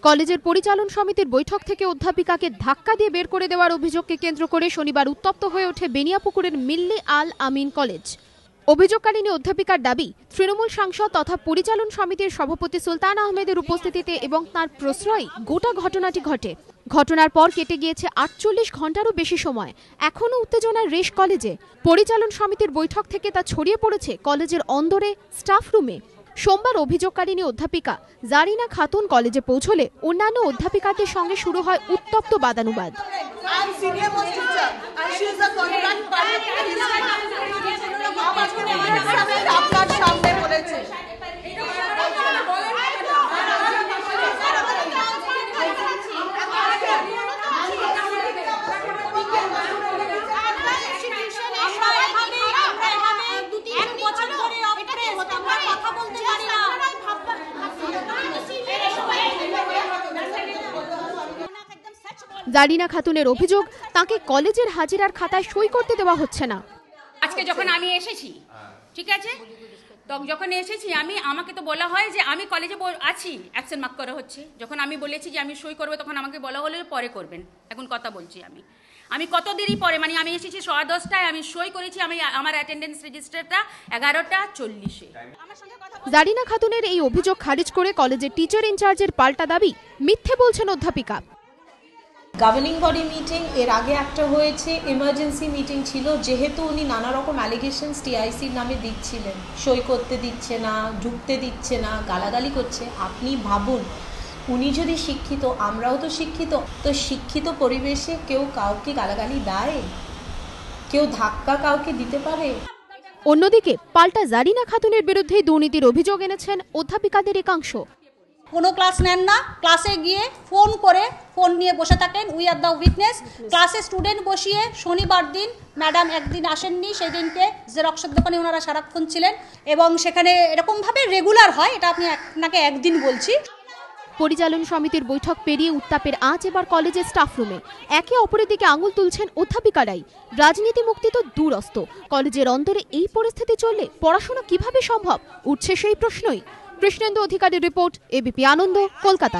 কলেজের পরিচালন সমিতির বৈঠক থেকে অধ্যাপিকাকে ধাক্কা দিয়ে বের করে দেওয়ার অভিযোগকে কেন্দ্র করে শনিবার উত্তপ্ত হয়ে ওঠে বেনিয়াপুকুরের মিল্লি আল আমিন কলেজ। অভিযোগকারিণী অধ্যাপিকার দাবি, তৃণমূল সাংসদ তথা পরিচালন সমিতির সভাপতি সুলতান আহমেদের উপস্থিতিতে এবং তার প্রশ্রয়ে গোটা ঘটনাটি ঘটে। ঘটনার পর কেটে গিয়েছে ৪৮ ঘন্টারও বেশি সময়, এখনও উত্তেজনার রেশ কলেজে। পরিচালন সমিতির বৈঠক থেকে তা ছড়িয়ে পড়েছে কলেজের অন্দরে, স্টাফ রুমে। সোমবার অভিযোগকারিণী অধ্যাপিকা জারিনা খাতুন কলেজে পৌঁছলে অন্যান্য অধ্যাপিকাদের সঙ্গে শুরু হয় উত্তপ্ত বাদানুবাদ। জারিনা খাতুনের অভিযোগ, তাকে কলেজের হাজিরার খাতায় সই করতে দেওয়া হচ্ছে না। আজকে যখন আমি এসেছি, ঠিক আছে, তখন যখন এসেছি আমাকে তো বলা হয় যে আমি কলেজে আছি, অ্যাবসেন্ট মার্ক করা হচ্ছে। যখন আমি বলেছি যে আমি সই করবো, তখন আমাকে বলা হলো পরে করবেন। এখন কথা বলছি আমি কত দেরি পরে, আমি এসেছি 10:15টায়, আমি সই করেছি, আমার অ্যাটেন্ডেন্স রেজিস্টারটা 11:40-এ। জারিনা খাতুনের এই অভিযোগ খারিজ করে কলেজের টিচার ইনচার্জের পাল্টা দাবি, মিথ্যে বলছেন অধ্যাপিকা। গভর্নিং বডি মিটিং এর আগে একটা হয়েছে, এমার্জেন্সি মিটিং ছিল, যেহেতু উনি নানা রকম অ্যালিগেশনস টিআইসির নামে দিচ্ছিলেন, সই করতে দিচ্ছে না, ঢুকতে দিচ্ছে না, গালাগালি করছে। আপনি ভাবুন, উনি যদি শিক্ষিত, আমরাও তো শিক্ষিত, তো শিক্ষিত পরিবেশে কেউ কাউকে গালাগালি দেয়? কেউ ধাক্কা কাউকে দিতে পারে? অন্যদিকে পাল্টা জারিনা খাতুনের বিরুদ্ধে দুর্নীতির অভিযোগ এনেছেন অধ্যাপিকাদের একাংশ। কোনো ক্লাস নেন না, ক্লাসে গিয়ে ফোন নিয়ে বসে থাকেন। We are the witness. ক্লাসে স্টুডেন্ট বসিয়ে শনিবার দিন ম্যাডাম একদিন আসেননি, সেই দিনকে জেরক্সের দোকানে ওনারা সারাক্ষণ ছিলেন, এবং সেখানে এরকমভাবে রেগুলার হয়। এটা আপনাকে একদিন বলছি। পরিচালন সমিতির বৈঠক পেরিয়ে উত্তাপের আঁচ এবার কলেজের স্টাফ রুমে। একে অপরের দিকে আঙুল তুলছেন অধ্যাপিকারাই। রাজনীতি মুক্তি তো দূরস্থ, কলেজের অন্তরে এই পরিস্থিতি চললে পড়াশোনা কিভাবে সম্ভব, উঠছে সেই প্রশ্নই। কৃষ্ণেন্দু অধিকারীর রিপোর্ট, এবিপি আনন্দ, কলকাতা।